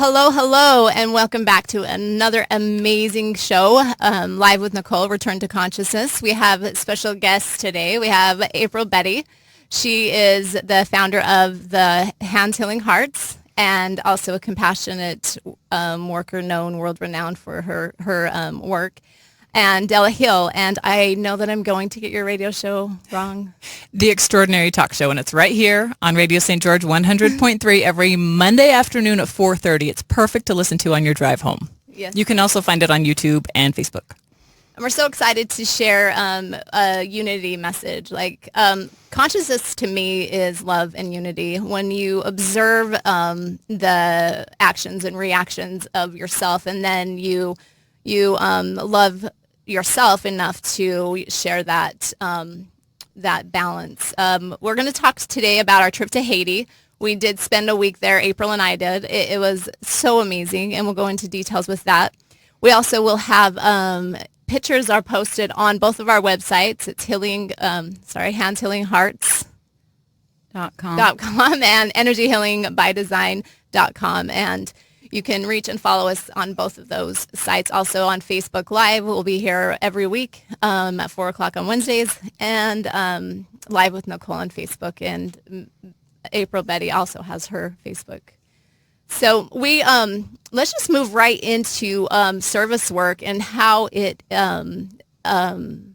Hello, hello, and welcome back to another amazing show, Live with Nicole, Return to Consciousness. We have a special guest today. We have April Betti. She is the founder of the Hand Healing Hearts and also a compassionate worker known world-renowned for her work. And Della Hill, and I know that I'm going to get your radio show wrong. The Extraordinary Talk Show, and it's right here on Radio St. George 100.3 every Monday afternoon at 4:30. It's perfect to listen to on your drive home. Yes. You can also find it on YouTube and Facebook. And we're so excited to share a unity message. Consciousness to me is love and unity. When you observe the actions and reactions of yourself, and then you love yourself enough to share that that balance. We're going to talk today about our trip to Haiti. We did spend a week there. April and I did. It was so amazing, and we'll go into details with that. We also will have pictures are posted on both of our websites. It's handhealinghearts.com and energyhealingbydesign.com. And you can reach and follow us on both of those sites. Also on Facebook Live, we'll be here every week at 4 o'clock on Wednesdays, and Live with Nicole on Facebook. And April Betti also has her Facebook. So we let's just move right into service work and how it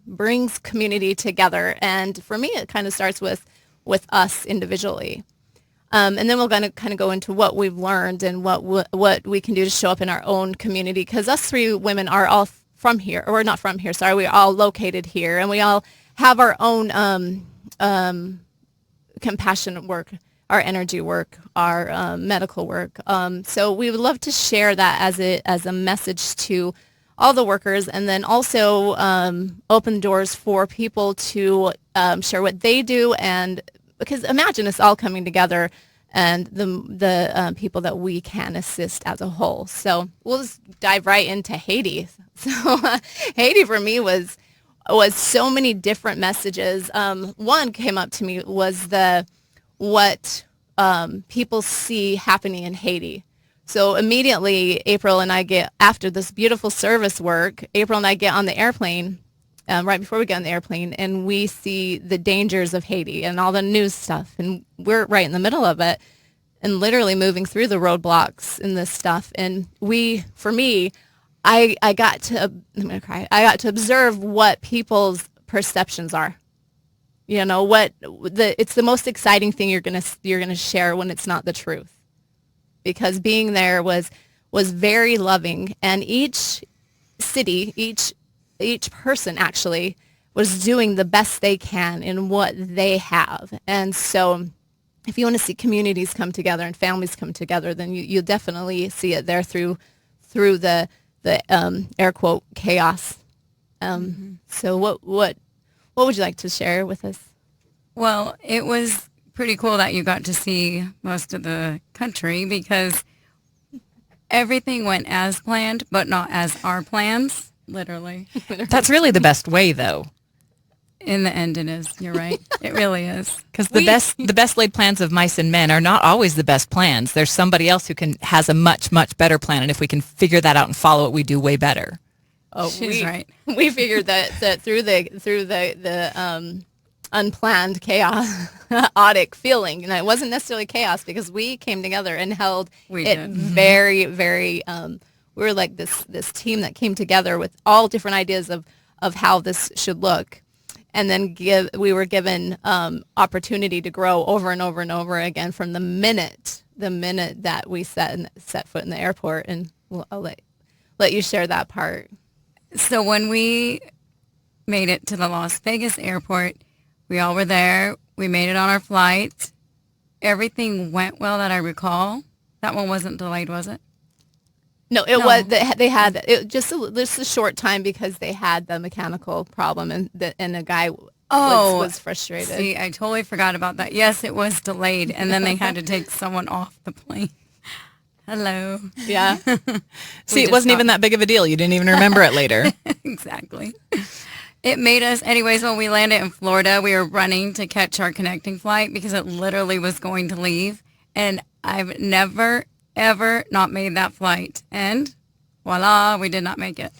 brings community together. And for me, it kind of starts with us individually. And then we're going to kind of go into what we've learned and what we can do to show up in our own community, because us three women are all from here, or we're not from here, sorry, we're all located here, and we all have our own compassionate work, our energy work, our medical work. So we would love to share that as a message to all the workers, and then also open doors for people to share what they do. And because imagine us all coming together and the people that we can assist as a whole. So we'll just dive right into Haiti. So Haiti for me was so many different messages. One came up to me was what people see happening in Haiti. So immediately April and I get, after this beautiful service work, April and I get on the airplane right before we get on the airplane, and we see the dangers of Haiti and all the news stuff, and we're right in the middle of it and literally moving through the roadblocks and this stuff. And I got to, I'm gonna cry. I got to observe what people's perceptions are. You know, it's the most exciting thing you're gonna share when it's not the truth, because being there was very loving, and each city, each person actually was doing the best they can in what they have. And so if you want to see communities come together and families come together, then you'll definitely see it there through the air quote chaos. So what would you like to share with us? Well, it was pretty cool that you got to see most of the country, because everything went as planned, but not as our plans. Literally. That's really the best way, though. In the end, it is. You're right. It really is. Because the best laid plans of mice and men are not always the best plans. There's somebody else who has a much, much better plan, and if we can figure that out and follow it, we do way better. Oh, she's right. We figured that through the unplanned chaotic feeling, and it wasn't necessarily chaos, because we came together and held it very, very. We were like this team that came together with all different ideas of how this should look, and then we were given opportunity to grow over and over and over again from the minute that we set foot in the airport. And I'll let you share that part. So when we made it to the Las Vegas airport, we all were there. We made it on our flight. Everything went well that I recall. That one wasn't delayed, was it? No, it was. They had it just a short time, because they had the mechanical problem, and the guy was frustrated. See, I totally forgot about that. Yes, it was delayed, and then they had to take someone off the plane. Hello. Yeah. See, it wasn't even that big of a deal. You didn't even remember it later. Exactly. It made us, anyways, when we landed in Florida, we were running to catch our connecting flight because it literally was going to leave. And I've never, ever not made that flight. And voila, we did not make it.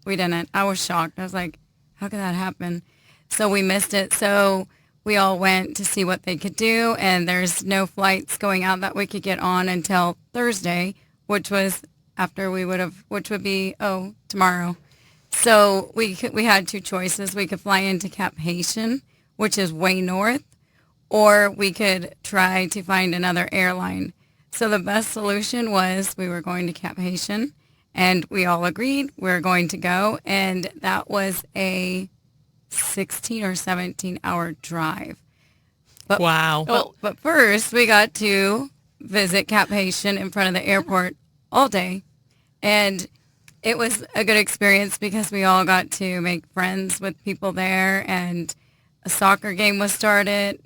We didn't. I was shocked. I was like, how could that happen? So we missed it. So we all went to see what they could do, and there's no flights going out that we could get on until Thursday, which was after which would be, tomorrow. So we had two choices. We could fly into Cap Haitian, which is way north, or we could try to find another airline. So the best solution was we were going to Cap Haitian, and we all agreed we were going to go, and that was a 16 or 17-hour drive. But, Wow. But first, we got to visit Cap Haitian in front of the airport all day, and it was a good experience because we all got to make friends with people there, and a soccer game was started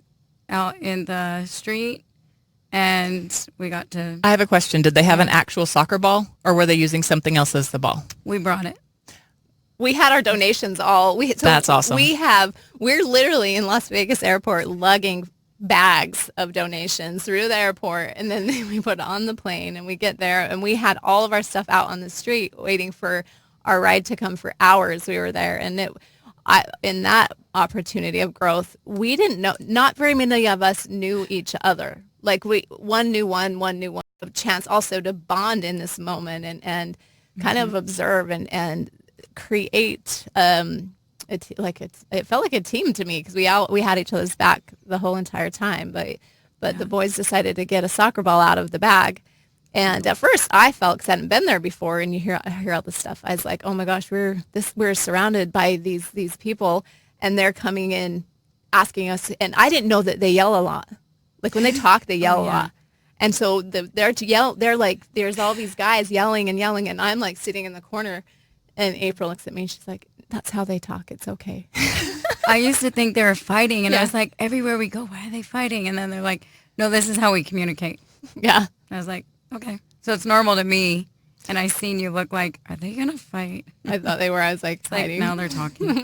out in the street, and we got to... I have a question. Did they have an actual soccer ball, or were they using something else as the ball? We brought it. We had our donations all. That's awesome. We're literally in Las Vegas airport lugging bags of donations through the airport, and then we put it on the plane, and we get there, and we had all of our stuff out on the street waiting for our ride to come for hours. We were there, and in that opportunity of growth, we didn't know, not very many of us knew each other. Like one knew one, a chance also to bond in this moment and kind of observe and create it felt like a team to me because we had each other's back the whole entire time, but the boys decided to get a soccer ball out of the bag, and at first I felt, because I hadn't been there before, and I hear all this stuff, I was like, oh my gosh, we're surrounded by these people, and they're coming in asking us, and I didn't know that they yell a lot. Like when they talk, they yell a lot. And so they're like, there's all these guys yelling, and I'm like sitting in the corner. And April looks at me and she's like, that's how they talk. It's okay. I used to think they were fighting, and I was like, everywhere we go, why are they fighting? And then they're like, no, this is how we communicate. Yeah. I was like, okay. So it's normal to me. And I seen you look like, are they going to fight? I thought they were. I was like, fighting. Now they're talking.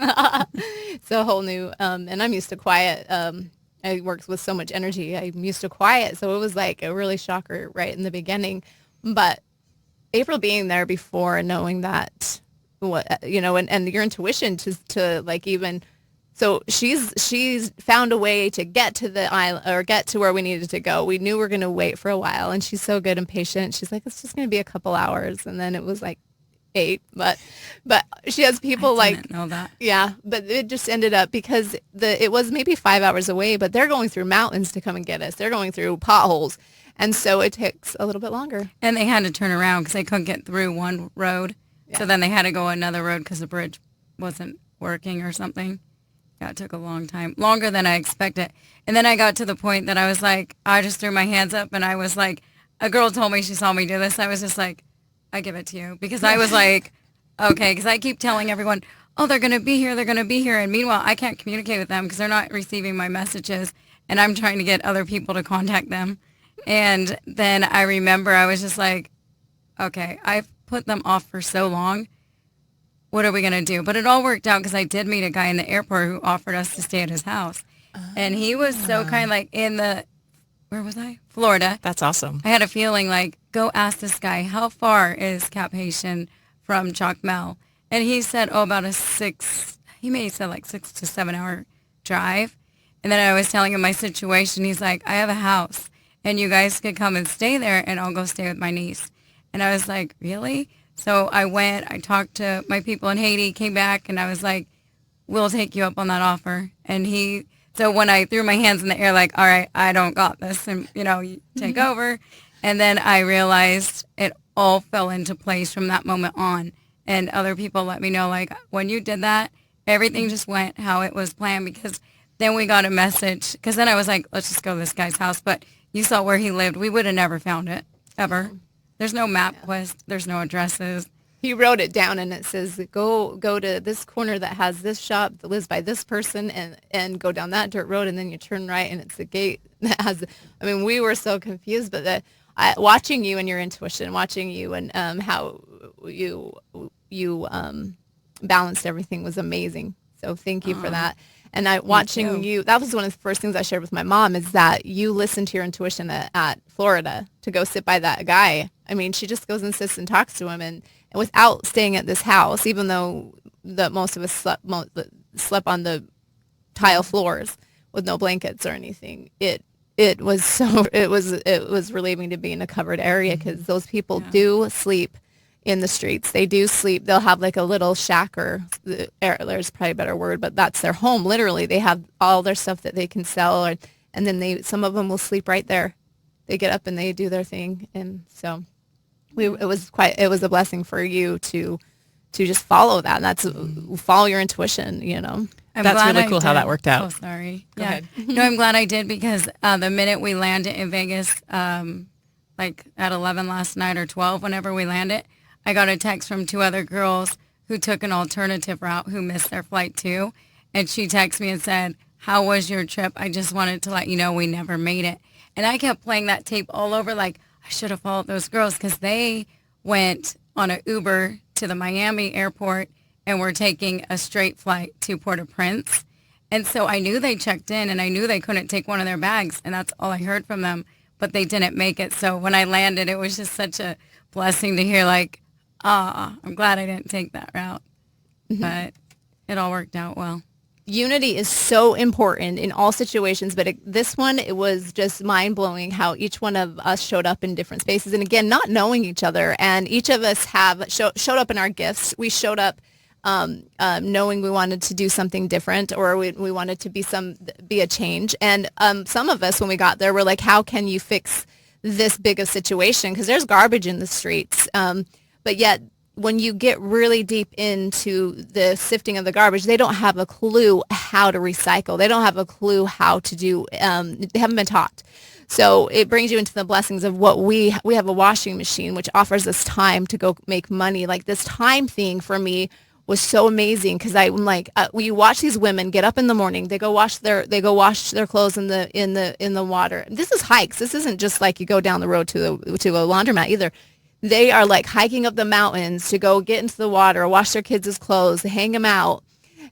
It's a whole new, and I'm used to quiet. I work with so much energy. I'm used to quiet. So it was like a really shocker right in the beginning. But April being there before and knowing that, and your intuition to like even, so she's found a way to get to the island or get to where we needed to go. We knew we were going to wait for a while, and she's so good and patient. She's like, it's just going to be a couple hours, and then it was like 8, but she has people I didn't know that. Yeah, but it just ended up because it was maybe 5 hours away, but they're going through mountains to come and get us. They're going through potholes, and so it takes a little bit longer. And they had to turn around because they couldn't get through one road. Yeah. So then they had to go another road because the bridge wasn't working or something. Yeah, it took a long time, longer than I expected. And then I got to the point that I was like, I just threw my hands up, and I was like, a girl told me she saw me do this. I was just like, I give it to you, because I was like, okay, because I keep telling everyone, oh, they're going to be here, they're going to be here. And meanwhile, I can't communicate with them because they're not receiving my messages, and I'm trying to get other people to contact them. And then I remember I was just like, okay, I've put them off for so long. What are we going to do? But it all worked out because I did meet a guy in the airport who offered us to stay at his house. And he was so kind, like where was I? Florida. That's awesome. I had a feeling like, go ask this guy, how far is Cap Haitian from Chocmel? And he said, about he may have said like 6 to 7 hour drive. And then I was telling him my situation. He's like, I have a house, and you guys could come and stay there, and I'll go stay with my niece. And I was like, really? So I went, I talked to my people in Haiti, came back, and I was like, we'll take you up on that offer. And so when I threw my hands in the air, like, all right, I don't got this, and, you take over. And then I realized it all fell into place from that moment on. And other people let me know, like, when you did that, everything just went how it was planned, because then we got a message. Because then I was like, let's just go to this guy's house. But you saw where he lived. We would have never found it, ever. There's no MapQuest. There's no addresses. He wrote it down, and it says, go to this corner that has this shop that lives by this person, and go down that dirt road, and then you turn right, and it's the gate that has. We were so confused, but watching you and your intuition, watching you and how you balanced everything was amazing. So thank you for that. And watching you, that was one of the first things I shared with my mom, is that you listen to your intuition at Florida to go sit by that guy. I mean, she just goes and sits and talks to him, and without staying at this house, even though most of us slept on the tile floors with no blankets or anything. It was relieving to be in a covered area, because those people do sleep in the streets. They do sleep. They'll have like a little shack, or there's probably a better word, but that's their home. Literally, they have all their stuff that they can sell, and then some of them will sleep right there. They get up and they do their thing, and so it was a blessing for you to just follow that. And that's follow your intuition, That's really cool how that worked out. Oh, sorry. Go ahead. No, I'm glad I did, because the minute we landed in Vegas, like at 11 last night or 12, whenever we landed, I got a text from 2 other girls who took an alternative route, who missed their flight too. And she texted me and said, "How was your trip? I just wanted to let you know we never made it." And I kept playing that tape all over, like, I should have followed those girls, because they went on an Uber to the Miami airport and were taking a straight flight to Port-au-Prince. And so I knew they checked in, and I knew they couldn't take one of their bags, and that's all I heard from them, but they didn't make it. So when I landed, it was just such a blessing to hear, like, I'm glad I didn't take that route. But it all worked out well. Unity is so important in all situations, but this one, it was just mind-blowing how each one of us showed up in different spaces. And again, not knowing each other, and each of us showed up in our gifts. We showed up knowing we wanted to do something different, or we wanted to be a change. And some of us, when we got there, were like, how can you fix this big a situation? Because there's garbage in the streets. But yet, when you get really deep into the sifting of the garbage, they don't have a clue how to recycle. They don't have a clue how to do, they haven't been taught. So it brings you into the blessings of what we have a washing machine, which offers us time to go make money. Like, this time thing for me was so amazing, because I'm like, you watch these women get up in the morning, they go wash their clothes in the water. This is hikes. This isn't just like you go down the road to a laundromat either. They are like hiking up the mountains to go get into the water, wash their kids' clothes, hang them out,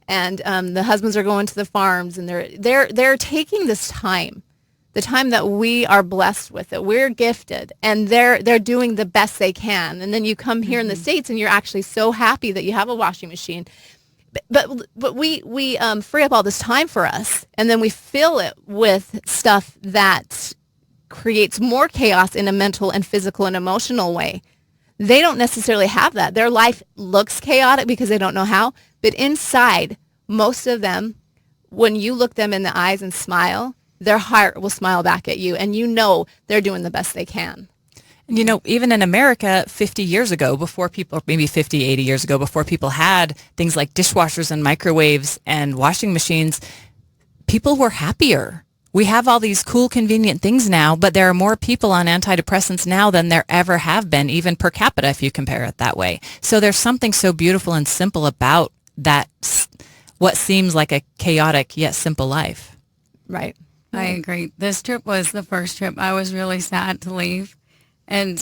and the husbands are going to the farms, and they're taking this time, the time that we are blessed with, that we're gifted, and they're doing the best they can. And then you come here in the States, and you're actually so happy that you have a washing machine, but we free up all this time for us, and then we fill it with stuff that creates more chaos in a mental and physical and emotional way. They don't necessarily have that. Their life looks chaotic because they don't know how, but inside, most of them, when you look them in the eyes and smile, their heart will smile back at you, and they're doing the best they can. And even in America 50 years ago, before people, maybe 50, 80 years ago, before people had things like dishwashers and microwaves and washing machines, people were happier. We have all these cool, convenient things now, but there are more people on antidepressants now than there ever have been, even per capita, if you compare it that way. So there's something so beautiful and simple about that, what seems like a chaotic yet simple life. Right. I agree. This trip was the first trip I was really sad to leave. And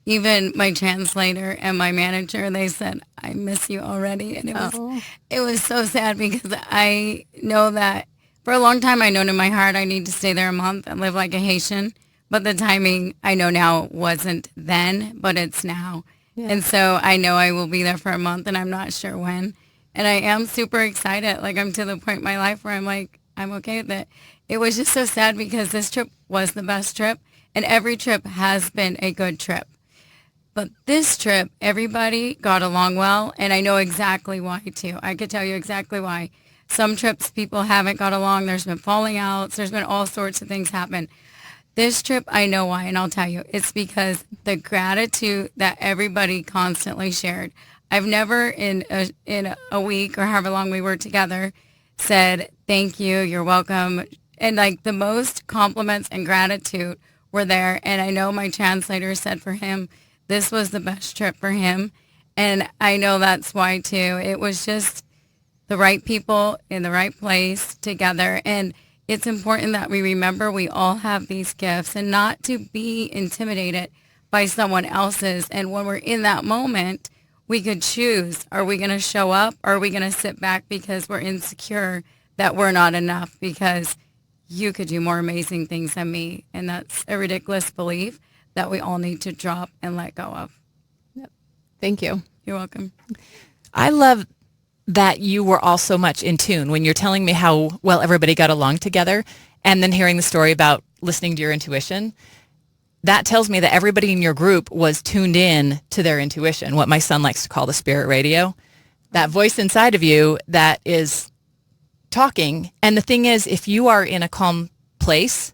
even my translator and my manager, they said, "I miss you already." And it was so sad, because I know that for a long time, I known in my heart I need to stay there a month and live like a Haitian. But the timing, I know now, wasn't then, but it's now. Yeah. And so I know I will be there for a month, and I'm not sure when. And I am super excited. Like, I'm to the point in my life where I'm like, I'm okay with it. It was just so sad, because this trip was the best trip, and every trip has been a good trip. But this trip, everybody got along well, and I know exactly why, too. I could tell you exactly why. Some trips people haven't got along. There's been falling outs. There's been all sorts of things happen. This trip, I know why, and I'll tell you. It's because the gratitude that everybody constantly shared. I've never in a week or however long we were together said, "Thank you, you're welcome." And like, the most compliments and gratitude were there. And I know my translator said for him, this was the best trip for him. And I know that's why too. It was just the right people in the right place together. And it's important that we remember we all have these gifts, and not to be intimidated by someone else's. And when we're in that moment, we could choose, are we going to show up, or are we going to sit back because we're insecure that we're not enough because you could do more amazing things than me. And that's a ridiculous belief that we all need to drop and let go of. Thank you. You're welcome. I love that you were all so much in tune when you're telling me how well everybody got along together, and then hearing the story about listening to your intuition. That tells me that everybody in your group was tuned in to their intuition, what my son likes to call the spirit radio, that voice inside of you that is talking. And the thing is, if you are in a calm place,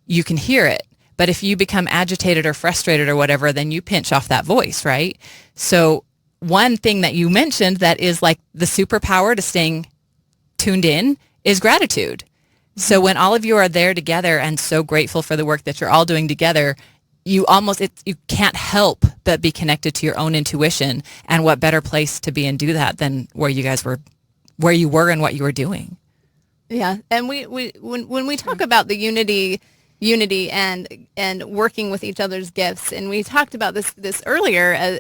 you can hear it. But if you become agitated or frustrated or whatever, then you pinch off that voice, right? So one thing that you mentioned that is like the superpower to staying tuned in is gratitude. So when all of you are there together and so grateful for the work that you're all doing together, you can't help but be connected to your own intuition. And what better place to be and do that than where you were and what you were doing. Yeah, and when we talk about the unity and working with each other's gifts, and we talked about this earlier,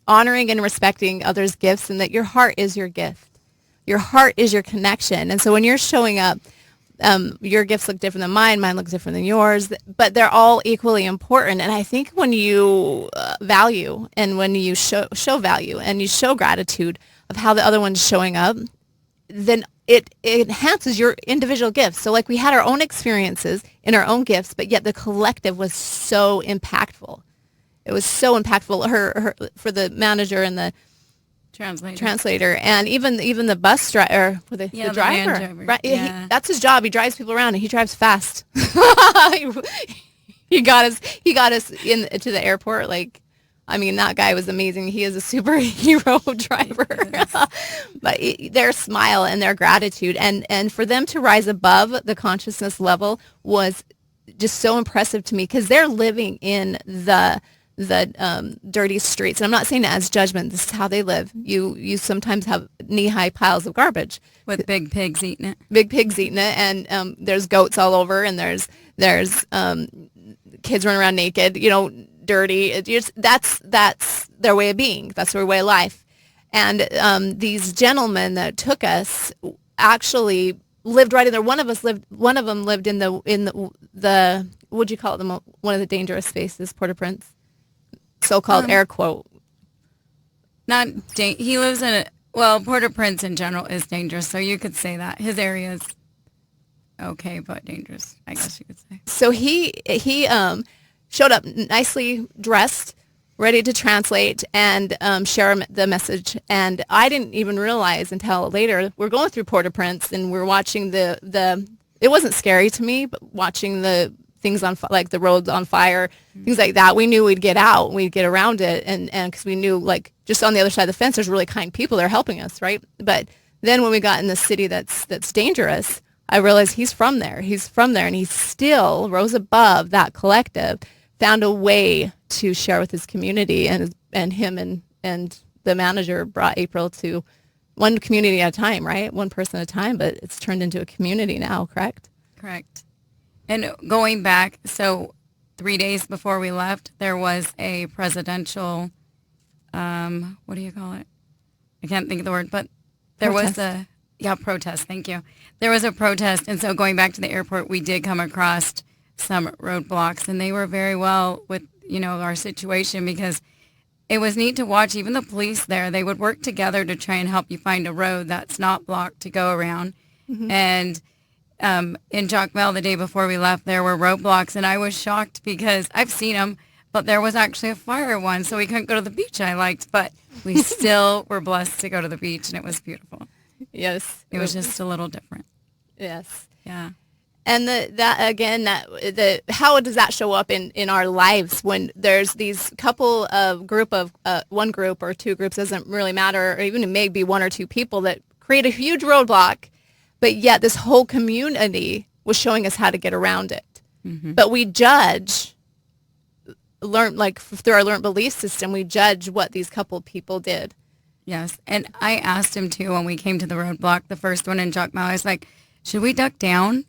honoring and respecting others' gifts, and that your heart is your gift. Your heart is your connection. And so when you're showing up, your gifts look different than mine looks different than yours, but they're all equally important. And I think when you value and when you show value and you show gratitude of how the other one's showing up, then it enhances your individual gifts. So like we had our own experiences in our own gifts, but yet the collective was so impactful. It was so impactful. Her for the manager and the translator, and even the bus driver, the driver. Right? Yeah. That's his job. He drives people around, and he drives fast. he got us into the airport. Like, I mean, that guy was amazing. He is a superhero driver. But their smile and their gratitude, and for them to rise above the consciousness level was just so impressive to me, because they're living in the dirty streets. And I'm not saying that as judgment. This is how they live. You sometimes have knee-high piles of garbage with big pigs eating it. And there's goats all over, and there's kids running around naked, dirty. That's their way of being. That's their way of life. And these gentlemen that took us actually lived right in there. One of them lived in the what'd you call it? One of the dangerous spaces, Port-au-Prince. So-called air quote. He lives in Port-au-Prince in general is dangerous, so you could say that his area is okay but dangerous, I guess you could say. So he showed up nicely dressed, ready to translate and share the message. And I didn't even realize until later, we're going through Port-au-Prince and we're watching the. It wasn't scary to me, but watching the things like the roads on fire, things like that. We knew we'd get out, we'd get around it, and because we knew, like, just on the other side of the fence, there's really kind people that are helping us, right? But then when we got in the city that's dangerous, I realized he's from there, and he still rose above that collective, found a way to share with his community, and him and the manager brought April to one community at a time, right? One person at a time, but it's turned into a community now, correct? Correct. And going back, so 3 days before we left, there was a presidential, what do you call it? I can't think of the word, but there protest. was protest. Thank you. There was a protest. And so going back to the airport, we did come across some roadblocks, and they were very well with, our situation, because it was neat to watch. Even the police there, they would work together to try and help you find a road that's not blocked to go around. Mm-hmm. And in Jacmel, the day before we left, there were roadblocks, and I was shocked because I've seen them, but there was actually a fire one, so we couldn't go to the beach I liked, but we still were blessed to go to the beach, and it was beautiful. Yes. It was just a little different. Yes. Yeah. And how does that show up in our lives when there's these couple of one group or two groups, doesn't really matter, or even it may be one or two people that create a huge roadblock, but yet this whole community was showing us how to get around it. Mm-hmm. But we judge, through our learned belief system, we judge what these couple of people did. Yes. And I asked him too when we came to the roadblock, the first one in Jacmel, I was like, should we duck down?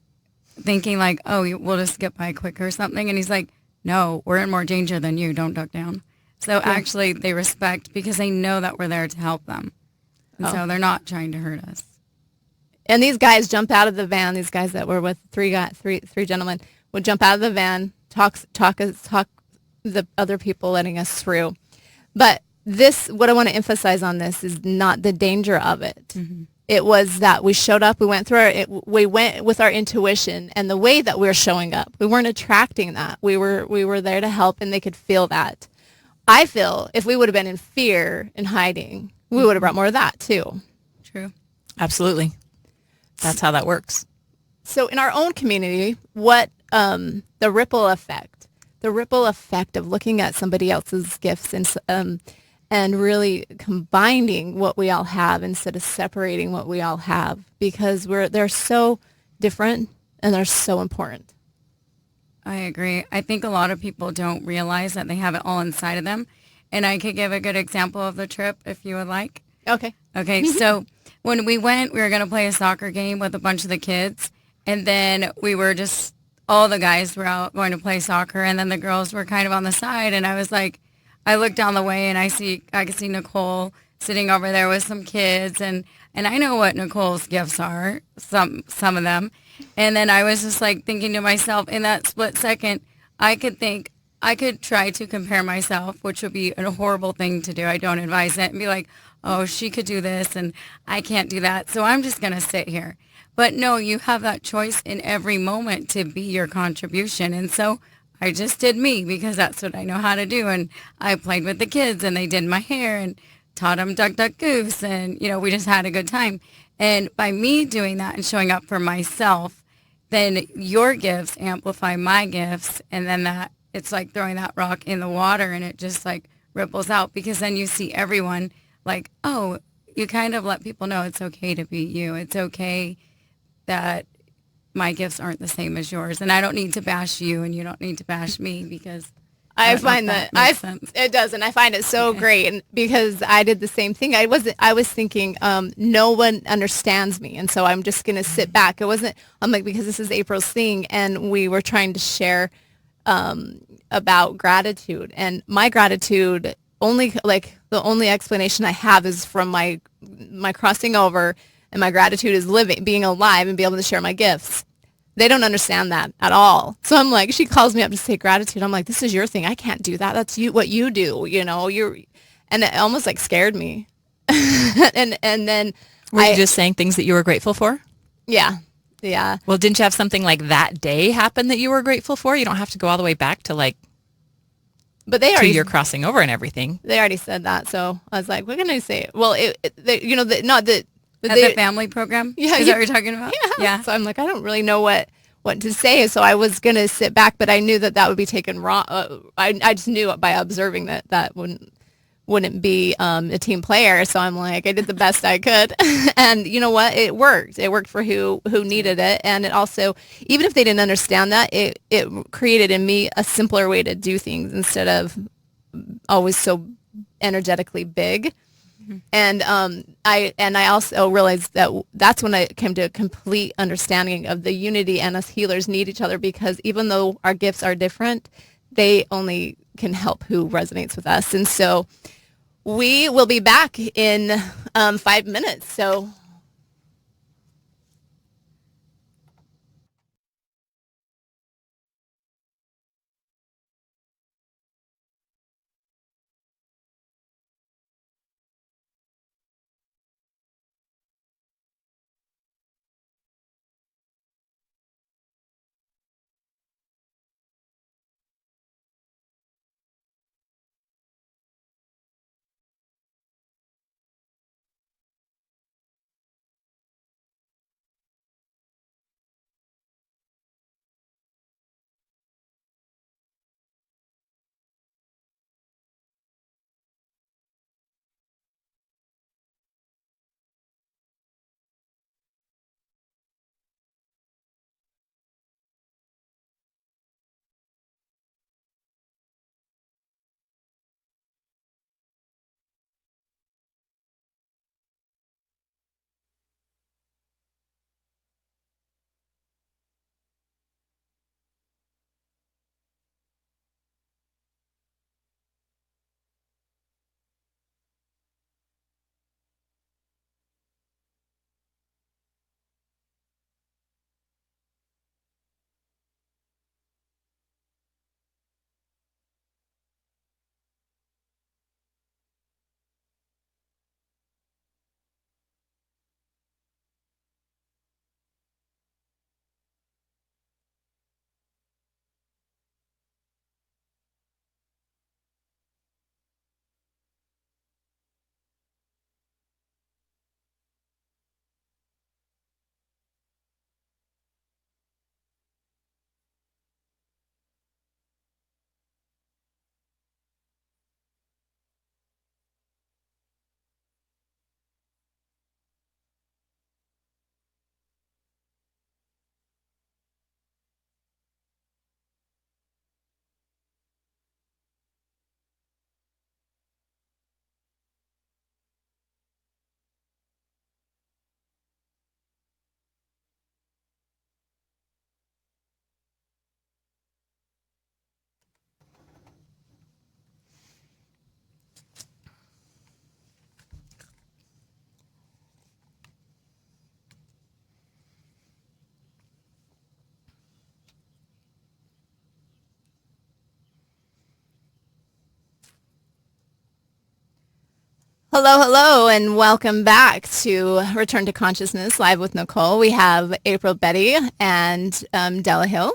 Thinking like, oh, we'll just get by quicker or something. And he's like, no, we're in more danger than you. Don't duck down. So actually they respect, because they know that we're there to help them. And so they're not trying to hurt us. And these guys jump out of the van. These guys that were with three gentlemen would jump out of the van, talk the other people letting us through. But this, what I want to emphasize on this is not the danger of it. Mm-hmm. It was that we showed up, we went with our intuition and the way that we were showing up. We weren't attracting that. We were there to help, and they could feel that. I feel if we would have been in fear and hiding, we would have brought more of that too. True. Absolutely. That's how that works. So in our own community, what the ripple effect of looking at somebody else's gifts and really combining what we all have instead of separating what we all have, because they're so different and they're so important. I agree. I think a lot of people don't realize that they have it all inside of them. And I could give a good example of the trip if you would like. Okay. Okay, so when we went, we were going to play a soccer game with a bunch of the kids. And then we were just, all the guys were out going to play soccer. And then the girls were kind of on the side. And I was like, I look down the way and I could see Nicole sitting over there with some kids. And I know what Nicole's gifts are, some of them. And then I was just like thinking to myself in that split second, I could try to compare myself, which would be a horrible thing to do. I don't advise it, and be like, oh, she could do this and I can't do that. So I'm just going to sit here. But no, you have that choice in every moment to be your contribution. And so I just did me because that's what I know how to do. And I played with the kids and they did my hair and taught them duck, duck, goose. And, we just had a good time. And by me doing that and showing up for myself, then your gifts amplify my gifts. And then it's like throwing that rock in the water and it just like ripples out, because then you see everyone like, oh, you kind of let people know it's okay to be you. It's okay that my gifts aren't the same as yours. And I don't need to bash you and you don't need to bash me, because I find it does, and I find it so great, and because I did the same thing. I was thinking, no one understands me, and so I'm just gonna sit back. I'm like, because this is April's thing, and we were trying to share about gratitude, and my gratitude the only explanation I have is from my crossing over, and my gratitude is being alive and be able to share my gifts. They don't understand that at all. So I'm like, she calls me up to say gratitude. I'm like, this is your thing. I can't do that. That's what you do. And it almost like scared me. and then were you just saying things that you were grateful for? Yeah. Yeah. Well, didn't you have something like that day happen that you were grateful for? You don't have to go all the way back to but they already, to your crossing over and everything. They already said that. So I was like, what can I say? Well, At the family program? Yeah. Is that what you're talking about? Yeah. So I'm like, I don't really know what to say. So I was going to sit back, but I knew that would be taken wrong. I just knew by observing that wouldn't be a team player. So I'm like, I did the best I could. And you know what? It worked. It worked for who needed it. And it also, even if they didn't understand that, it created in me a simpler way to do things instead of always so energetically big. And I also realized that's when I came to a complete understanding of the unity, and us healers need each other, because even though our gifts are different, they only can help who resonates with us. And so we will be back in 5 minutes. So Hello, and welcome back to Return to Consciousness Live with Nicole. We have April, Betti, and Della Hill.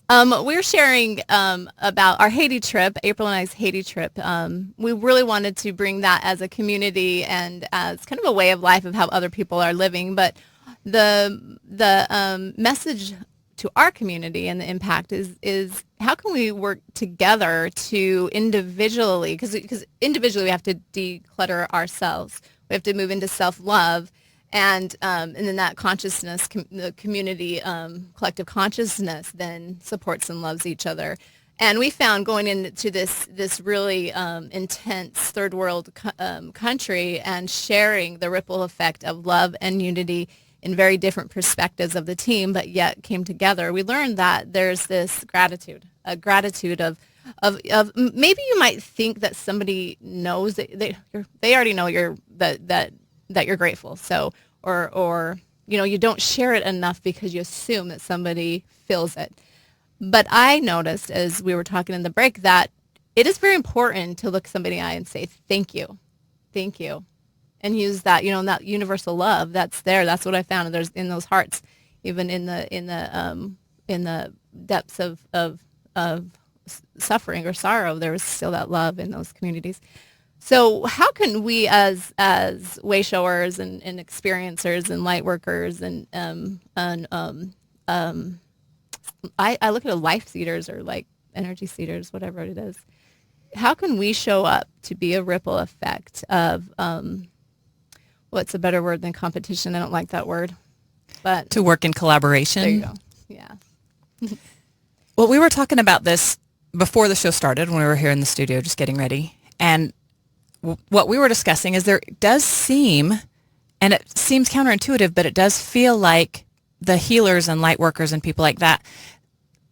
We're sharing about our Haiti trip, April and I's Haiti trip. We really wanted to bring that as a community and as kind of a way of life of how other people are living. But the message to our community and the impact is how can we work together to individually, because individually we have to declutter ourselves. We have to move into self-love. And then that consciousness, the community, collective consciousness then supports and loves each other. And we found going into this really intense third world country and sharing the ripple effect of love and unity in very different perspectives of the team, but yet came together. We learned that there's this gratitude, a gratitude of maybe you might think that somebody knows that they already know that you're grateful. So, or you don't share it enough because you assume that somebody feels it. But I noticed as we were talking in the break that it is very important to look somebody in the eye and say, thank you, and use that, that universal love that's there. That's what I found. There's in those hearts, even in the depths of suffering or sorrow, there was still that love in those communities. So how can we as way showers and experiencers and light workers and I look at life seeders or like energy seeders, whatever it is. How can we show up to be a ripple effect of what's a better word than competition? I don't like that word, but To work in collaboration. there you go. Yeah. Well, we were talking about this before the show started when we were here in the studio just getting ready. And what we were discussing is there does seem, and it seems counterintuitive, but it does feel like the healers and light workers and people like that,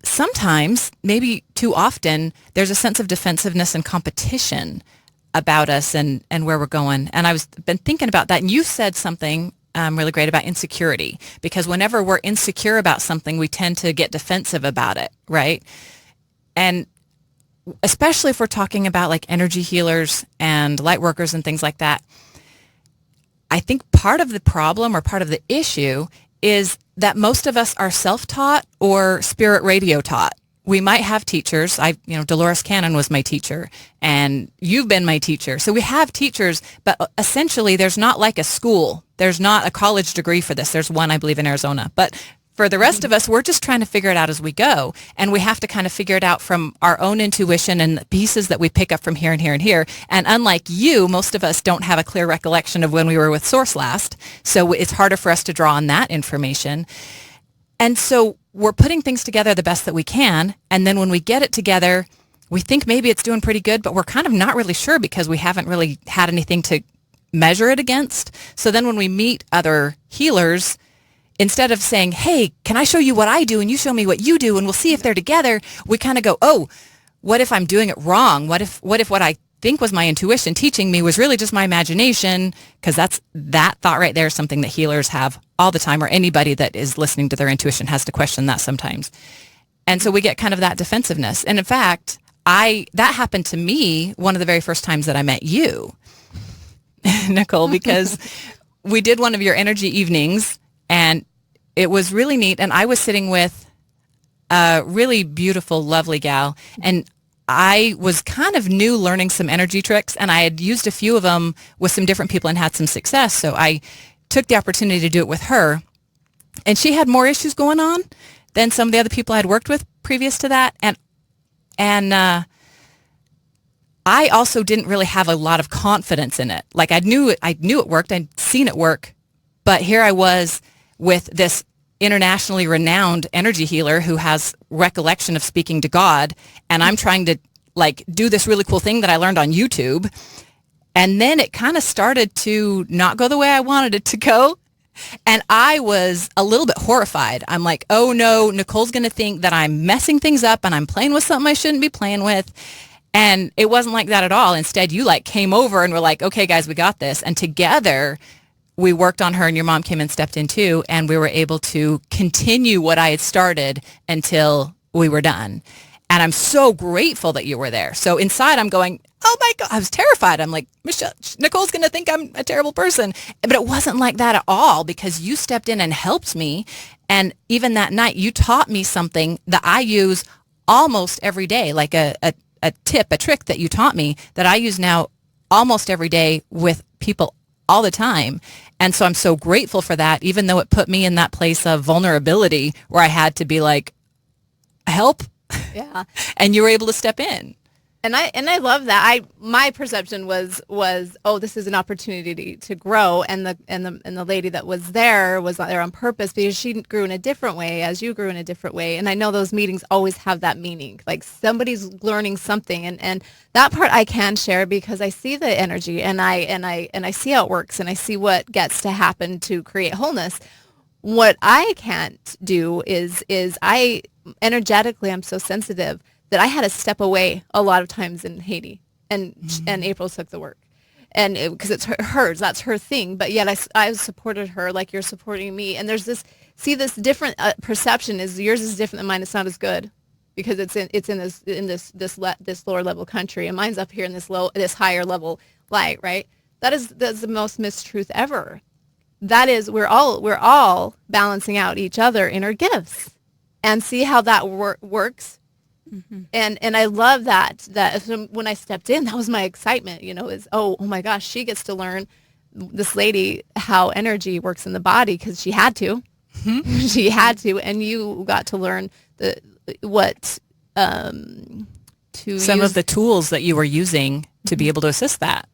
sometimes, maybe too often, there's a sense of defensiveness and competition about us and where we're going. And I've been thinking about that. And you said something really great about insecurity, because whenever we're insecure about something, we tend to get defensive about it, right? And especially if we're talking about like energy healers and light workers and things like that, I think part of the problem or part of the issue is that most of us are self-taught or spirit radio taught. We might have teachers. Dolores Cannon was my teacher, and you've been my teacher. So we have teachers, but essentially there's not like a school. There's not a college degree for this. There's one, I believe, in Arizona. But for the rest of us, we're just trying to figure it out as we go. And we have to kind of figure it out from our own intuition and the pieces that we pick up from here and here and here. And unlike you, most of us don't have a clear recollection of when we were with Source last. So it's harder for us to draw on that information. And so we're putting things together the best that we can. And then when we get it together, we think maybe it's doing pretty good, but we're kind of not really sure because we haven't really had anything to measure it against. So then when we meet other healers, instead of saying, hey, can I show you what I do and you show me what you do and we'll see if they're together, we kind of go, oh, what if I'm doing it wrong? What if what I think was my intuition teaching me was really just my imagination? Because that thought right there is something that healers have all the time, or anybody that is listening to their intuition has to question that sometimes. And so we get kind of that defensiveness. And in fact, that happened to me one of the very first times that I met you, Nicole, because we did one of your energy evenings and it was really neat. And I was sitting with a really beautiful, lovely gal, and I was kind of new learning some energy tricks, and I had used a few of them with some different people and had some success. So I took the opportunity to do it with her, and she had more issues going on than some of the other people I had worked with previous to that. And I also didn't really have a lot of confidence in it. Like I knew it worked. I'd seen it work, but here I was with this internationally renowned energy healer who has recollection of speaking to God, and I'm trying to like do this really cool thing that I learned on YouTube. And then it kind of started to not go the way I wanted it to go. And I was a little bit horrified. I'm like, oh no, Nicole's going to think that I'm messing things up and I'm playing with something I shouldn't be playing with. And it wasn't like that at all. Instead, you like came over and were like, okay, guys, we got this. And together we worked on her, and your mom came and stepped in too. And we were able to continue what I had started until we were done. And I'm so grateful that you were there. So inside I'm going, oh my God, I was terrified. I'm like, Nicole's going to think I'm a terrible person. But it wasn't like that at all, because you stepped in and helped me. And even that night, you taught me something that I use almost every day, like a tip, a trick that you taught me that I use now almost every day with people all the time. And so I'm so grateful for that, even though it put me in that place of vulnerability where I had to be like, help. Yeah. And you were able to step in. And I love that. My perception was, oh, this is an opportunity to grow, and the lady that was there on purpose, because she grew in a different way as you grew in a different way. And I know those meetings always have that meaning, like somebody's learning something, and that part I can share because I see the energy, and I see how it works, and I see what gets to happen to create wholeness. What I can't do is I energetically, I'm so sensitive that I had to step away a lot of times in Haiti, and April took the work, and because it's hers, that's her thing. But yet I supported her like you're supporting me, and there's this different perception. Is yours is different than mine? It's not as good because it's in this lower level country, and mine's up here in this higher level light, right? That's the most mistruth ever. That is, we're all balancing out each other in our gifts, and see how that works. Mm-hmm. And I love that when I stepped in, that was my excitement, is, oh my gosh, she gets to learn, this lady, how energy works in the body, because she had to. Mm-hmm. She had to, and you got to learn some of the tools that you were using to be able to assist that.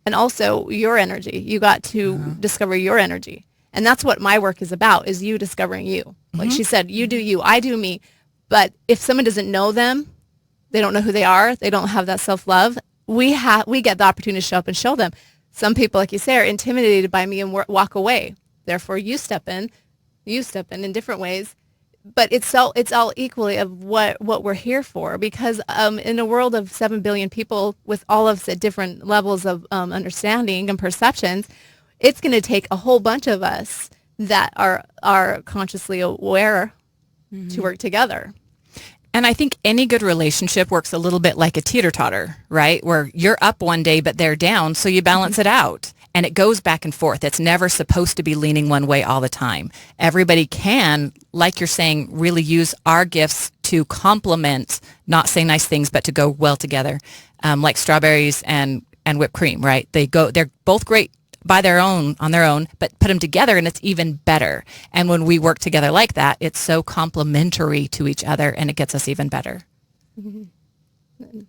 And also your energy. You got to discover your energy. And that's what my work is about, is you discovering you. Mm-hmm. Like she said, you do you, I do me. But if someone doesn't know them, they don't know who they are, they don't have that self-love, we get the opportunity to show up and show them. Some people, like you say, are intimidated by me and walk away. Therefore, you step in in different ways. But it's all equally of what we're here for, because in a world of 7 billion people with all of the different levels of understanding and perceptions, it's going to take a whole bunch of us that are consciously aware to work together. And I think any good relationship works a little bit like a teeter-totter, right? Where you're up one day, but they're down, so you balance it out. And it goes back and forth. It's never supposed to be leaning one way all the time. Everybody can, like you're saying, really use our gifts to complement, not say nice things, but to go well together, like strawberries and whipped cream, right? They're both great on their own, but put them together and it's even better. And when we work together like that, it's so complementary to each other, and it gets us even better. Mm-hmm.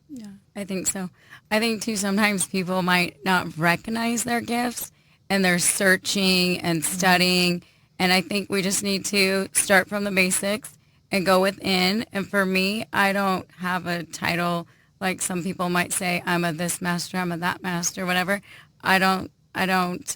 Yeah, I think so. I think too, sometimes people might not recognize their gifts, and they're searching and studying. And I think we just need to start from the basics and go within. And for me, I don't have a title like some people might say, I'm a this master, I'm a that master, whatever. I don't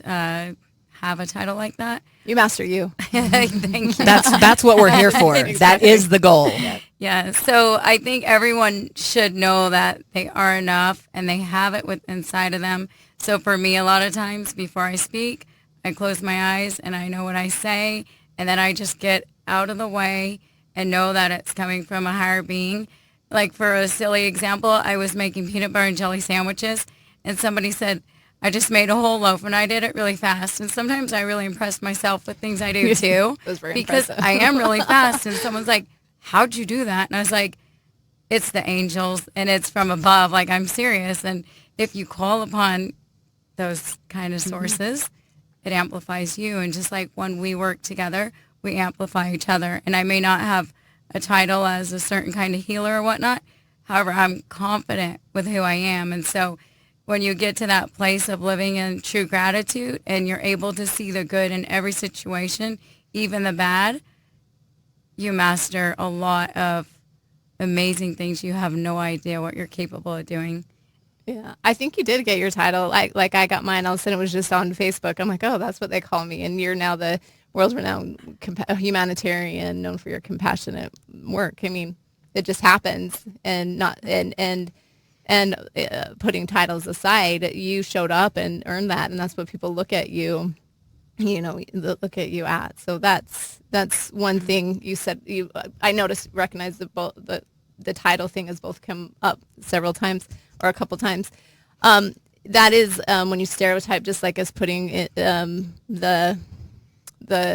have a title like that. You master you. Thank you. That's what we're here for. Exactly. That is the goal. Yeah. So I think everyone should know that they are enough and they have it inside of them. So for me, a lot of times before I speak, I close my eyes and I know what I say, and then I just get out of the way and know that it's coming from a higher being. Like for a silly example, I was making peanut butter and jelly sandwiches, and somebody said, I just made a whole loaf, and I did it really fast. And sometimes I really impress myself with things I do too, because I am really fast. And someone's like, how'd you do that? And I was like, it's the angels, and it's from above. Like, I'm serious. And if you call upon those kind of sources, it amplifies you. And just like when we work together, we amplify each other. And I may not have a title as a certain kind of healer or whatnot. However, I'm confident with who I am. And so when you get to that place of living in true gratitude and you're able to see the good in every situation, even the bad, you master a lot of amazing things. You have no idea what you're capable of doing. Yeah, I think you did get your title. Like I got mine. All of a sudden it was just on Facebook. I'm like, oh, that's what they call me. And you're now the world's renowned humanitarian, known for your compassionate work. I mean, it just happens, and putting titles aside, you showed up and earned that, and that's what people look at you, look at you at. So that's one thing you said. I noticed, recognized the the title thing has both come up several times or a couple times. That is when you stereotype, just like us putting it, the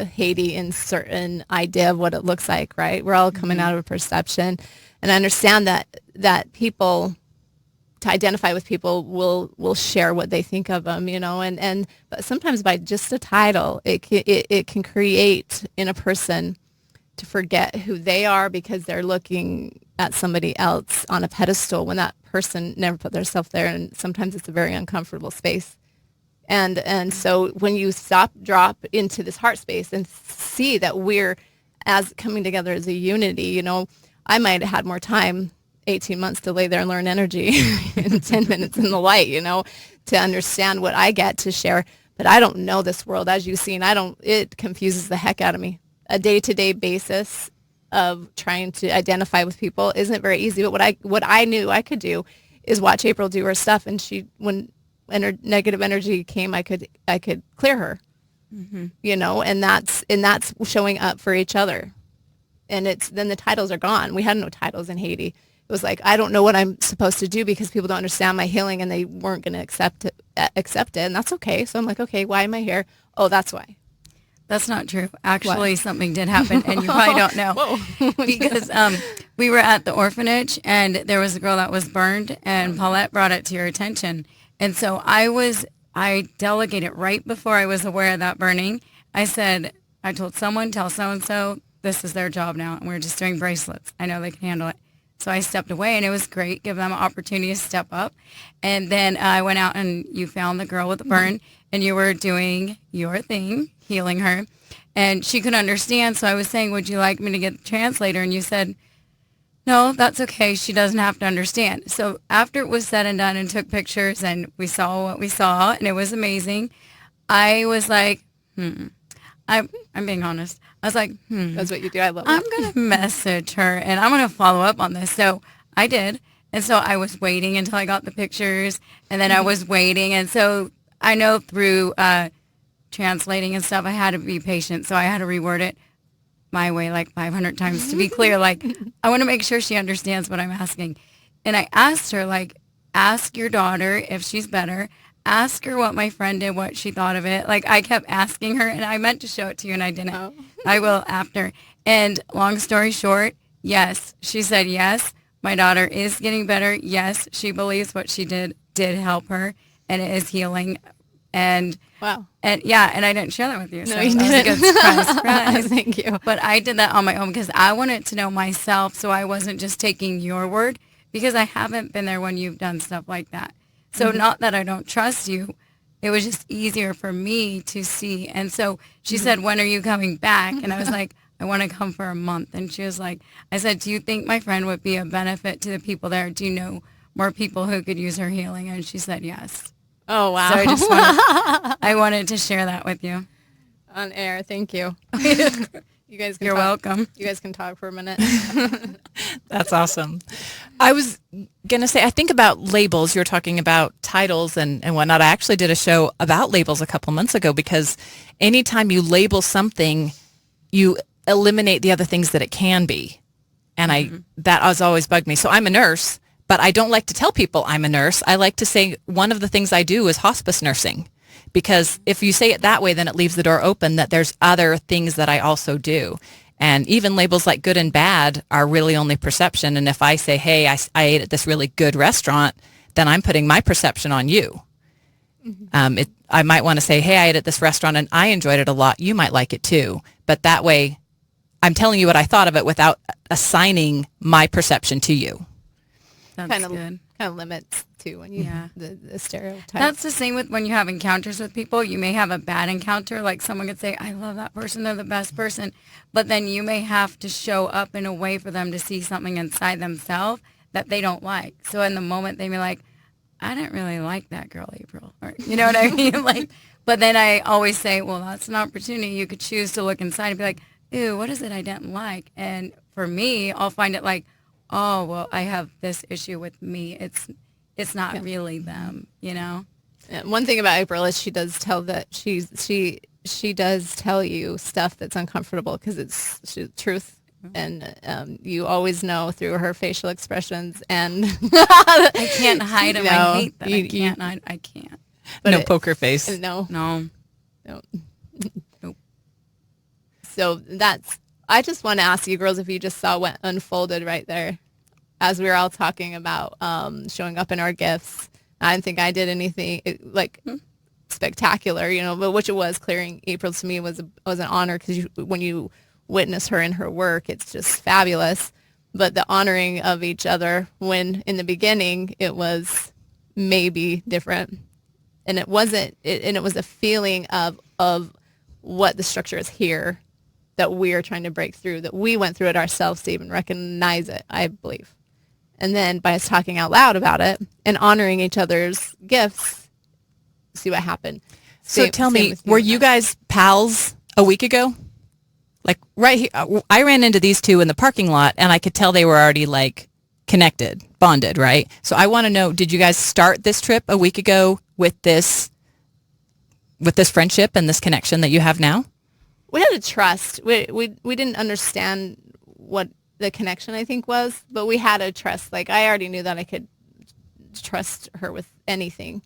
Haiti in certain idea of what it looks like, right? We're all coming out of a perception, and I understand that people, to identify with people, will share what they think of them, and but sometimes by just a title, it can create in a person to forget who they are because they're looking at somebody else on a pedestal when that person never put themselves there, and sometimes it's a very uncomfortable space. And so when you drop into this heart space and see that we're as coming together as a unity, I might have had more time, 18 months to lay there and learn energy in 10 minutes in the light, to understand what I get to share. But I don't know this world, as you've seen. It confuses the heck out of me. A day-to-day basis of trying to identify with people isn't very easy. But what I knew I could do is watch April do her stuff, and when negative energy came, I could clear her, and that's showing up for each other. And then the titles are gone. We had no titles in Haiti. It was like, I don't know what I'm supposed to do because people don't understand my healing, and they weren't going to accept it, and that's okay. So I'm like, okay, why am I here? Oh, that's why. That's not true. Actually, something did happen, and you probably don't know. Because we were at the orphanage, and there was a girl that was burned, and Paulette brought it to your attention. And so I delegated right before I was aware of that burning. I told someone, tell so-and-so, this is their job now, and we're just doing bracelets. I know they can handle it. So I stepped away, and it was great, give them an opportunity to step up. And then I went out, and you found the girl with the burn, and you were doing your thing, healing her. And she could understand, so I was saying, would you like me to get the translator? And you said, no, that's okay. She doesn't have to understand. So after it was said and done and took pictures, and we saw what we saw, and it was amazing, I was like, I'm being honest. I was like, That's what you do. I love it. I'm going to message her, and I'm going to follow up on this. So I did. And so I was waiting until I got the pictures, and then I was waiting. And so I know through translating and stuff, I had to be patient. So I had to reword it my way like 500 times to be clear. Like, I want to make sure she understands what I'm asking. And I asked her, like, ask your daughter if she's better. Ask her what my friend did, what she thought of it. Like, I kept asking her, and I meant to show it to you, and I didn't. Oh. I will after. And long story short, yes. She said yes. My daughter is getting better. Yes, she believes what she did help her, and it is healing. And wow. And yeah, and I didn't share that with you. No, So you that was a good surprise. Thank you. But I did that on my own because I wanted to know myself, so I wasn't just taking your word, because I haven't been there when you've done stuff like that. So not that I don't trust you. It was just easier for me to see. And so she said, when are you coming back? And I was like, I want to come for a month. And she was like, I said, do you think my friend would be a benefit to the people there? Do you know more people who could use her healing? And she said, yes. Oh, wow. So I wanted to share that with you. On air. Thank you. You guys can You're welcome. You guys can talk for a minute. That's awesome. I was going to say, I think about labels. You were talking about titles and whatnot. I actually did a show about labels a couple months ago, because anytime you label something, you eliminate the other things that it can be. And that has always bugged me. So I'm a nurse, but I don't like to tell people I'm a nurse. I like to say one of the things I do is hospice nursing. Because if you say it that way, then it leaves the door open that there's other things that I also do. And even labels like good and bad are really only perception. And if I say, hey, I ate at this really good restaurant, then I'm putting my perception on you. I might want to say, hey, I ate at this restaurant and I enjoyed it a lot. You might like it too. But that way, I'm telling you what I thought of it without assigning my perception to you. That's Kind good. of limits too when you the stereotype. That's the same with when you have encounters with people. You may have a bad encounter, like someone could say, I love that person, they're the best person. But then you may have to show up in a way for them to see something inside themselves that they don't like. So in the moment they may be like, I didn't really like that girl, April. Or, you know what I mean? Like, but then I always say, well, that's an opportunity. You could choose to look inside and be like, ew, what is it I didn't like? And for me, I'll find it like, oh, well, I have this issue with me. It's not really them, you know? Yeah, one thing about April is she does tell that she does tell you stuff that's uncomfortable because it's truth. and you always know through her facial expressions, and I can't hide them. No, I hate that. I can't. I can't. But no poker face. No. No. Nope. So I just want to ask you girls if you just saw what unfolded right there as we were all talking about showing up in our gifts. I didn't think I did anything spectacular, but which it was. Clearing April to me was an honor, because when you witness her in her work, it's just fabulous. But the honoring of each other, when in the beginning it was maybe different, and it wasn't, and it was a feeling of what the structure is here that we are trying to break through, that we went through it ourselves to even recognize it, I believe. And then by us talking out loud about it and honoring each other's gifts, see what happened. So tell me, were you guys pals a week ago? Like right here, I ran into these two in the parking lot, and I could tell they were already like connected, bonded, right? So I want to know, did you guys start this trip a week ago with this friendship and this connection that you have now? We had a trust. We didn't understand what the connection, I think, was, but we had a trust. Like, I already knew that I could trust her with anything.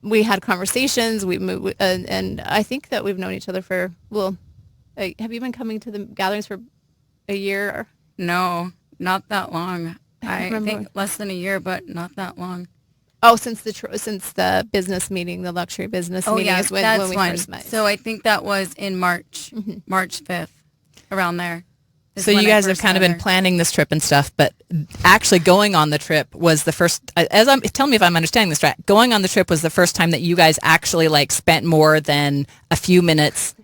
We had conversations. We moved, and I think that we've known each other for, have you been coming to the gatherings for a year? No, not that long. I think less than a year, but not that long. Oh, since the business meeting, the luxury business meeting is when we first met. So I think that was in March, March 5th, around there. So you guys have kind of been planning this trip and stuff, but actually going on the trip was the first, tell me if I'm understanding this right, going on the trip was the first time that you guys actually like spent more than a few minutes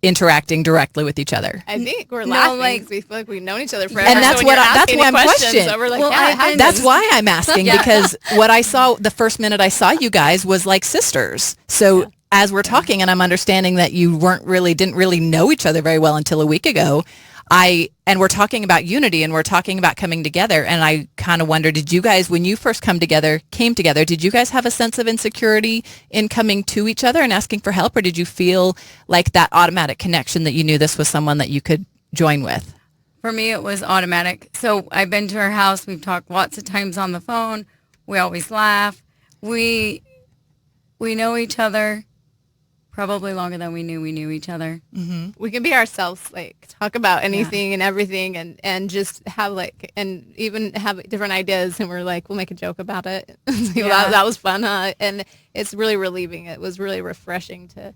interacting directly with each other. I think we're laughing because we feel like we've known each other forever. And that's why I'm questioning. So we're like, that's why I'm asking, because what I saw the first minute I saw you guys was like sisters. So as we're talking, and I'm understanding that you didn't really know each other very well until a week ago, and we're talking about unity, and we're talking about coming together, and I kind of wonder, did you guys, when you first came together, did you guys have a sense of insecurity in coming to each other and asking for help, or did you feel like that automatic connection that you knew this was someone that you could join with? For me, it was automatic. So I've been to her house. We've talked lots of times on the phone. We always laugh. We know each other probably longer than we knew each other. Mm-hmm. We can be ourselves, like talk about anything and everything, and just have and even have different ideas, and we're like, we'll make a joke about it. That was fun, huh? And it's really relieving. It was really refreshing to.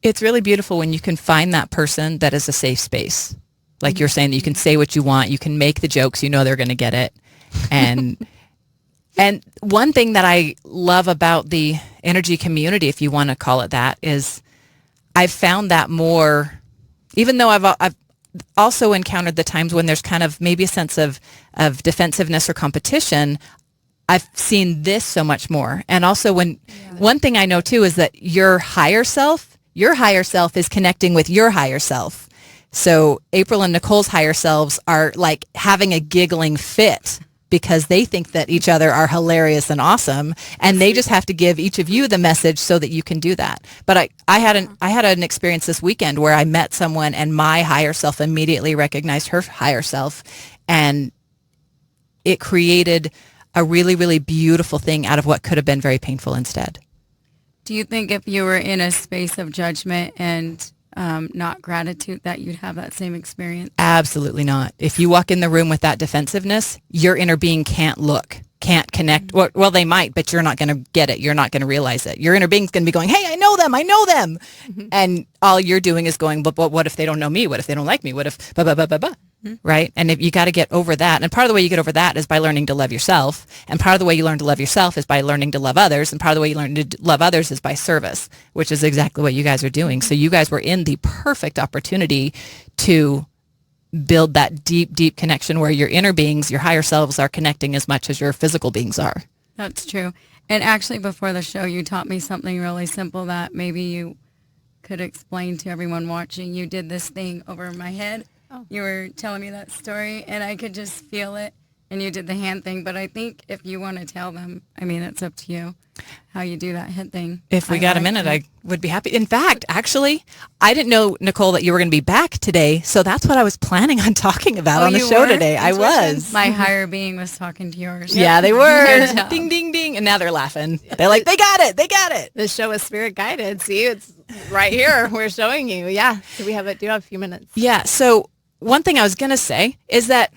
It's really beautiful when you can find that person that is a safe space. Like you're saying, that you can say what you want, you can make the jokes, they're going to get it. And and one thing that I love about the energy community, if you want to call it that, is I've found that more, even though I've also encountered the times when there's kind of maybe a sense of defensiveness or competition, I've seen this so much more. And also one thing I know too is that your higher self is connecting with your higher self. So April and Nicole's higher selves are like having a giggling fit because they think that each other are hilarious and awesome, and they just have to give each of you the message so that you can do that. But I had an experience this weekend where I met someone, and my higher self immediately recognized her higher self, and it created a really, really beautiful thing out of what could have been very painful instead. Do you think if you were in a space of judgment and not gratitude, that you'd have that same experience? Absolutely not. If you walk in the room with that defensiveness, your inner being can't connect. Mm-hmm. Well, they might, but you're not going to get it. You're not going to realize it. Your inner being's going to be going, hey, I know them. Mm-hmm. And all you're doing is going, but what if they don't know me? What if they don't like me? What if, Mm-hmm. Right? And if you got to get over that. And part of the way you get over that is by learning to love yourself. And part of the way you learn to love yourself is by learning to love others. And part of the way you learn to love others is by service, which is exactly what you guys are doing. So you guys were in the perfect opportunity to build that deep, deep connection where your inner beings, your higher selves, are connecting as much as your physical beings are. That's true. And actually, before the show, you taught me something really simple that maybe you could explain to everyone watching. You did this thing over my head. Oh. You were telling me that story, and I could just feel it. and you did the hand thing. But I think if you want to tell them, I mean, it's up to you how you do that head thing. If we I got a like minute, it. I would be happy. In fact, actually, I didn't know, Nicole, that you were going to be back today. So that's what I was planning on talking about Oh, on the you show were? today. I Intuition. was. My higher being was talking to yours. Yeah, they were. Good job. Ding, ding, ding. And now they're laughing. They're like, they got it. They got it. The show is spirit guided. See, it's right here. We're showing you. Yeah. So we do have a few minutes. Yeah. So one thing I was going to say is that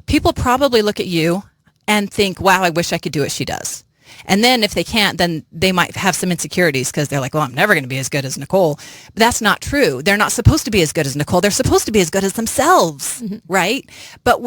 people probably look at you and think, wow, I wish I could do what she does. And then if they can't, then they might have some insecurities because they're like, well, I'm never going to be as good as Nicole. But that's not true. They're not supposed to be as good as Nicole. They're supposed to be as good as themselves, right? But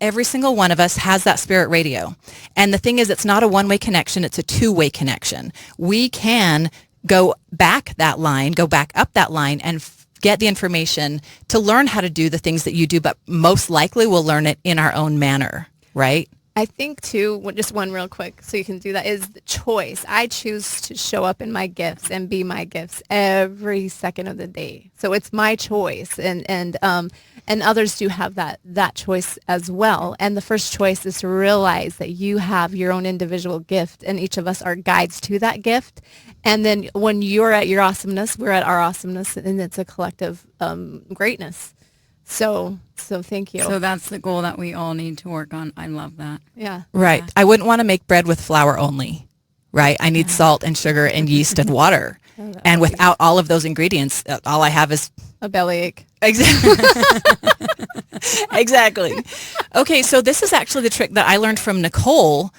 every single one of us has that spirit radio. And the thing is, it's not a one-way connection. It's a two-way connection. We can go back that line, go back up that line and get the information to learn how to do the things that you do, but most likely we'll learn it in our own manner, right? I think too, just one real quick, so you can do that, is the choice. I choose to show up in my gifts and be my gifts every second of the day. So it's my choice, and others do have that choice as well. And the first choice is to realize that you have your own individual gift, and each of us are guides to that gift. And then when you're at your awesomeness, we're at our awesomeness, and it's a collective greatness. So thank you. So that's the goal that we all need to work on. I love that. Yeah. Right. Yeah. I wouldn't want to make bread with flour only, right? I need salt and sugar and yeast and water. And without all of those ingredients, all I have is A bellyache. Exactly. Exactly. Okay, so this is actually the trick that I learned from Nicole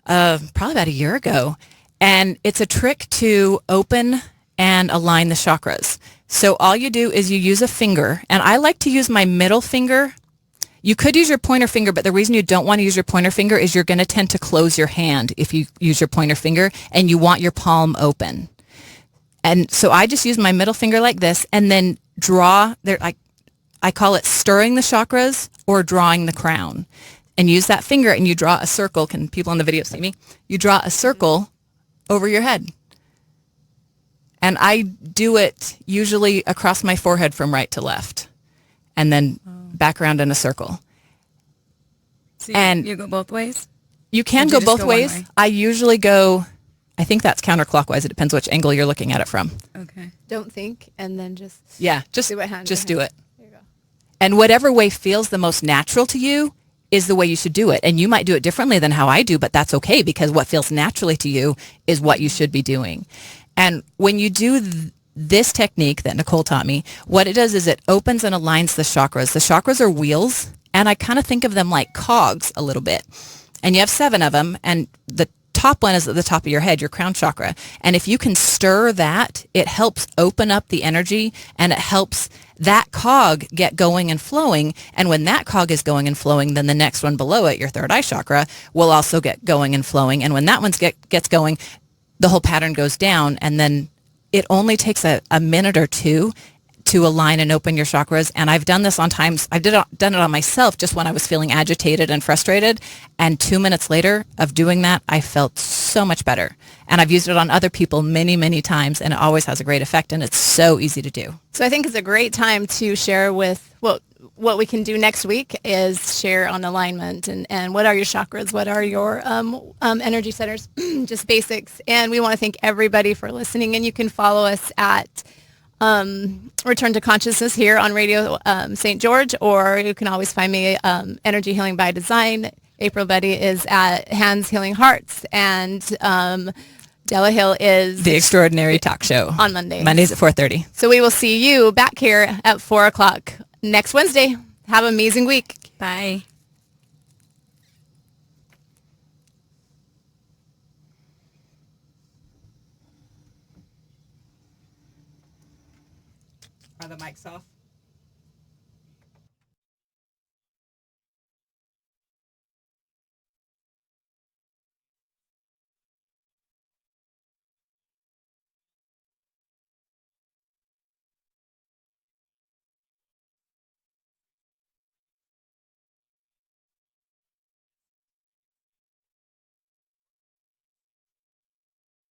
probably about a year ago. And it's a trick to open and align the chakras. So all you do is you use a finger, and I like to use my middle finger. You could use your pointer finger, but the reason you don't want to use your pointer finger is you're going to tend to close your hand if you use your pointer finger, and you want your palm open. And so I just use my middle finger like this, and then draw there. I call it stirring the chakras or drawing the crown, and use that finger and you draw a circle. Can people on the video see me? You draw a circle over your head. And I do it usually across my forehead from right to left, and then back around in a circle. So And- you go both ways? You can Or do go you just both go one ways. way? I usually go, I think that's counterclockwise. It depends which angle you're looking at it from. Okay. Don't think, and then just Yeah, just do it hand just to do hand. it. There you go. And whatever way feels the most natural to you is the way you should do it. And you might do it differently than how I do, but that's okay, because what feels naturally to you is what you should be doing. And when you do this technique that Nicole taught me, what it does is it opens and aligns the chakras. The chakras are wheels, and I kind of think of them like cogs a little bit. And you have 7 of them, and the top one is at the top of your head, your crown chakra. And if you can stir that, it helps open up the energy, and it helps that cog get going and flowing. And when that cog is going and flowing, then the next one below it, your third eye chakra, will also get going and flowing. And when that one gets going, the whole pattern goes down, and then it only takes a minute or two to align and open your chakras. And I've done this on times. I've done it on myself just when I was feeling agitated and frustrated. And 2 minutes later of doing that, I felt so much better. And I've used it on other people many, many times, and it always has a great effect, and it's so easy to do. So I think it's a great time to share with what we can do next week is share on alignment and what are your chakras, what are your energy centers, just basics. And we want to thank everybody for listening. And you can follow us at Return to Consciousness here on Radio St. George, or you can always find me Energy Healing by Design. April Betti is at Hands Healing Hearts, and Della Hill is The Extraordinary Talk Show. on Mondays. Mondays at 4:30. So we will see you back here at 4 o'clock next Wednesday. Have an amazing week. Bye. Are the mics off?